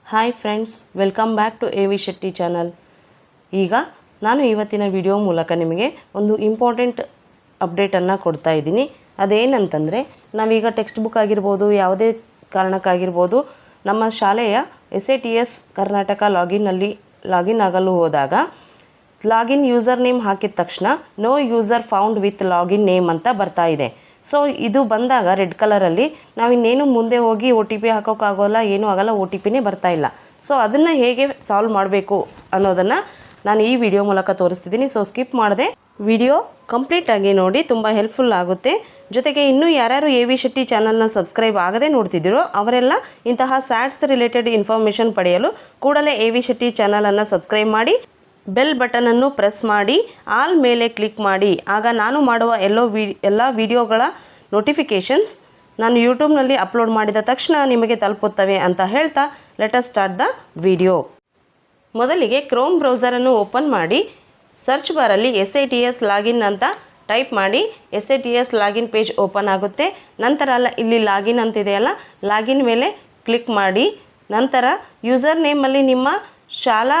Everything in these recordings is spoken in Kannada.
Hi friends, welcome back to A V Shetty channel. ಈಗ ನಾನು ಇವತ್ತಿನ ವಿಡಿಯೋ ಮೂಲಕ ನಿಮಗೆ ಒಂದು ಇಂಪಾರ್ಟೆಂಟ್ ಅಪ್ಡೇಟನ್ನು ಕೊಡ್ತಾ ಇದ್ದೀನಿ. ಅದೇನಂತಂದರೆ, ನಾವೀಗ ಟೆಕ್ಸ್ಟ್ ಬುಕ್ ಆಗಿರ್ಬೋದು, ಯಾವುದೇ ಕಾರಣಕ್ಕಾಗಿರ್ಬೋದು, ನಮ್ಮ ಶಾಲೆಯ SATS ಕರ್ನಾಟಕ ಲಾಗಿನ್ ಆಗಲು ಹೋದಾಗ ಲಾಗಿನ್ ಯೂಸರ್ ನೇಮ್ ಹಾಕಿದ ತಕ್ಷಣ no user found with login name ಅಂತ ಬರ್ತಾ ಇದೆ. ಸೊ ಇದು ಬಂದಾಗ ರೆಡ್ ಕಲರಲ್ಲಿ ನಾವಿನ್ನೇನು ಮುಂದೆ ಹೋಗಿ OTP ಹಾಕೋಕ್ಕಾಗೋಲ್ಲ, ಏನೂ ಆಗೋಲ್ಲ, OTPನೇ ಬರ್ತಾ ಇಲ್ಲ. ಸೊ ಅದನ್ನು ಹೇಗೆ ಸಾಲ್ವ್ ಮಾಡಬೇಕು ಅನ್ನೋದನ್ನು ನಾನು ಈ ವಿಡಿಯೋ ಮೂಲಕ ತೋರಿಸ್ತಿದ್ದೀನಿ. ಸೊ ಸ್ಕಿಪ್ ಮಾಡದೆ ವಿಡಿಯೋ ಕಂಪ್ಲೀಟಾಗಿ ನೋಡಿ, ತುಂಬ ಹೆಲ್ಪ್ಫುಲ್ ಆಗುತ್ತೆ. ಜೊತೆಗೆ ಇನ್ನೂ ಯಾರ್ಯಾರು ಎ ವಿ ಶೆಟ್ಟಿ ಚಾನಲ್ನ ಸಬ್ಸ್ಕ್ರೈಬ್ ಆಗದೆ ನೋಡ್ತಿದ್ದೀರೋ ಅವರೆಲ್ಲ ಇಂತಹ ಸ್ಯಾಟ್ಸ್ ರಿಲೇಟೆಡ್ ಇನ್ಫಾರ್ಮೇಷನ್ ಪಡೆಯಲು ಕೂಡಲೇ ಎ ವಿ ಶೆಟ್ಟಿ ಚಾನಲನ್ನು ಸಬ್ಸ್ಕ್ರೈಬ್ ಮಾಡಿ, ಬೆಲ್ ಬಟನನ್ನು ಪ್ರೆಸ್ ಮಾಡಿ, ಆಲ್ ಮೇಲೆ ಕ್ಲಿಕ್ ಮಾಡಿ. ಆಗ ನಾನು ಮಾಡುವ ಎಲ್ಲ ವಿಡಿಯೋಗಳ ನೋಟಿಫಿಕೇಷನ್ಸ್ ನಾನು ಯೂಟ್ಯೂಬ್ನಲ್ಲಿ ಅಪ್ಲೋಡ್ ಮಾಡಿದ ತಕ್ಷಣ ನಿಮಗೆ ತಲುಪುತ್ತವೆ ಅಂತ ಹೇಳ್ತಾ let us start the video. ಮೊದಲಿಗೆ ಕ್ರೋಮ್ ಬ್ರೌಸರನ್ನು ಓಪನ್ ಮಾಡಿ ಸರ್ಚ್ ಬಾರಲ್ಲಿ SATS ಲಾಗಿನ್ ಅಂತ ಟೈಪ್ ಮಾಡಿ. SATS ಲಾಗಿನ್ ಪೇಜ್ ಓಪನ್ ಆಗುತ್ತೆ. ನಂತರ ಇಲ್ಲಿ ಲಾಗಿನ್ ಅಂತಿದೆಯಲ್ಲ, ಲಾಗಿನ್ ಮೇಲೆ ಕ್ಲಿಕ್ ಮಾಡಿ. ನಂತರ ಯೂಸರ್ ನೇಮಲ್ಲಿ ನಿಮ್ಮ ಶಾಲಾ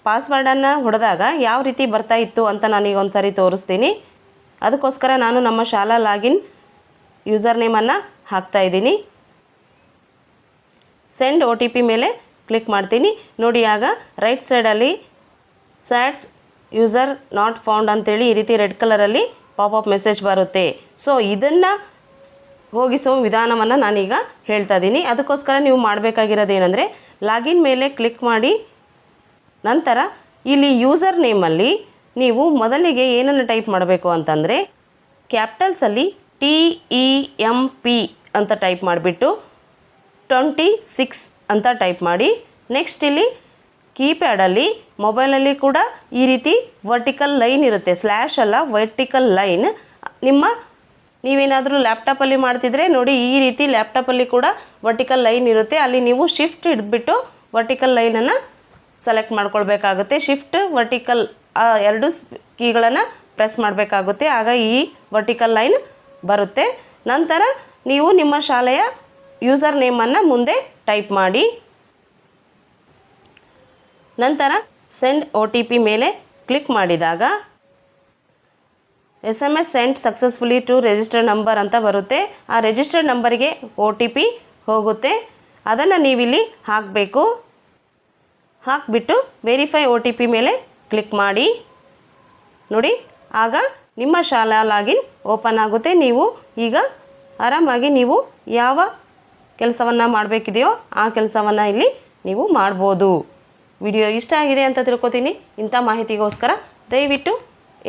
ಪಾಸ್ವರ್ಡನ್ನು ಹೊಡೆದಾಗ ಯಾವ ರೀತಿ ಬರ್ತಾ ಇತ್ತು ಅಂತ ನಾನೀಗ ಒಂದು ಸಾರಿ ತೋರಿಸ್ತೀನಿ. ಅದಕ್ಕೋಸ್ಕರ ನಾನು ನಮ್ಮ ಶಾಲಾ ಲಾಗಿನ್ ಯೂಸರ್ ನೇಮನ್ನು ಹಾಕ್ತಾಯಿದ್ದೀನಿ. ಸೆಂಡ್ OTP ಮೇಲೆ ಕ್ಲಿಕ್ ಮಾಡ್ತೀನಿ. ನೋಡಿ, ಆಗ ರೈಟ್ ಸೈಡಲ್ಲಿ ಸ್ಯಾಟ್ಸ್ ಯೂಸರ್ ನಾಟ್ ಫೌಂಡ್ ಅಂತೇಳಿ ಈ ರೀತಿ ರೆಡ್ ಕಲರಲ್ಲಿ ಪಾಪಪ್ ಮೆಸೇಜ್ ಬರುತ್ತೆ. ಸೊ ಇದನ್ನು ಹೋಗಿಸೋ ವಿಧಾನವನ್ನು ನಾನೀಗ ಹೇಳ್ತಾ ಇದ್ದೀನಿ. ಅದಕ್ಕೋಸ್ಕರ ನೀವು ಮಾಡಬೇಕಾಗಿರೋದೇನೆಂದರೆ, ಲಾಗಿನ್ ಮೇಲೆ ಕ್ಲಿಕ್ ಮಾಡಿ. ನಂತರ ಇಲ್ಲಿ ಯೂಸರ್ ನೇಮಲ್ಲಿ ನೀವು ಮೊದಲಿಗೆ ಏನನ್ನು ಟೈಪ್ ಮಾಡಬೇಕು ಅಂತಂದರೆ, ಕ್ಯಾಪಿಟಲ್ಸಲ್ಲಿ TEMP ಅಂತ ಟೈಪ್ ಮಾಡಿಬಿಟ್ಟು 26 ಅಂತ ಟೈಪ್ ಮಾಡಿ. ನೆಕ್ಸ್ಟ್ ಇಲ್ಲಿ ಕೀಪ್ಯಾಡಲ್ಲಿ ಮೊಬೈಲಲ್ಲಿ ಕೂಡ ಈ ರೀತಿ ವರ್ಟಿಕಲ್ ಲೈನ್ ಇರುತ್ತೆ, ಸ್ಲ್ಯಾಶ್ ಅಲ್ಲ, ವರ್ಟಿಕಲ್ ಲೈನ್. ನೀವೇನಾದರೂ ಲ್ಯಾಪ್ಟಾಪಲ್ಲಿ ಮಾಡ್ತಿದ್ರೆ ನೋಡಿ, ಈ ರೀತಿ ಲ್ಯಾಪ್ಟಾಪಲ್ಲಿ ಕೂಡ ವರ್ಟಿಕಲ್ ಲೈನ್ ಇರುತ್ತೆ. ಅಲ್ಲಿ ನೀವು ಶಿಫ್ಟ್ ಹಿಡಿದ್ಬಿಟ್ಟು ವರ್ಟಿಕಲ್ ಲೈನನ್ನು ಸೆಲೆಕ್ಟ್ ಮಾಡ್ಕೊಳ್ಬೇಕಾಗುತ್ತೆ. ಶಿಫ್ಟ್ ವರ್ಟಿಕಲ್ ಎರಡು ಕೀಗಳನ್ನು ಪ್ರೆಸ್ ಮಾಡಬೇಕಾಗುತ್ತೆ. ಆಗ ಈ ವರ್ಟಿಕಲ್ ಲೈನ್ ಬರುತ್ತೆ. ನಂತರ ನೀವು ನಿಮ್ಮ ಶಾಲೆಯ ಯೂಸರ್ ನೇಮನ್ನು ಮುಂದೆ ಟೈಪ್ ಮಾಡಿ. ನಂತರ ಸೆಂಡ್ OTP ಮೇಲೆ ಕ್ಲಿಕ್ ಮಾಡಿದಾಗ SMS send successfully to registered number ಅಂತ ಬರುತ್ತೆ. ಆ ರಿಜಿಸ್ಟರ್ಡ್ ನಂಬರಿಗೆ OTP ಹೋಗುತ್ತೆ. ಅದನ್ನು ನೀವಿಲ್ಲಿ ಹಾಕಬೇಕು. ಹಾಕಿಬಿಟ್ಟು ವೆರಿಫೈ OTP ಮೇಲೆ ಕ್ಲಿಕ್ ಮಾಡಿ. ನೋಡಿ, ಆಗ ನಿಮ್ಮ ಶಾಲಾ ಲಾಗಿನ್ ಓಪನ್ ಆಗುತ್ತೆ. ನೀವು ಈಗ ಆರಾಮಾಗಿ ನೀವು ಯಾವ ಕೆಲಸವನ್ನು ಮಾಡಬೇಕಿದೆಯೋ ಆ ಕೆಲಸವನ್ನು ಇಲ್ಲಿ ನೀವು ಮಾಡ್ಬೋದು. ವಿಡಿಯೋ ಇಷ್ಟ ಆಗಿದೆ ಅಂತ ತಿಳ್ಕೊತೀನಿ. ಇಂಥ ಮಾಹಿತಿಗೋಸ್ಕರ ದಯವಿಟ್ಟು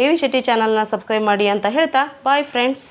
ಎ ವಿ ಶೆಟ್ಟಿ ಚಾನಲ್ನ ಸಬ್ಸ್ಕ್ರೈಬ್ ಮಾಡಿ ಅಂತ ಹೇಳ್ತಾ ಬಾಯ್ ಫ್ರೆಂಡ್ಸ್.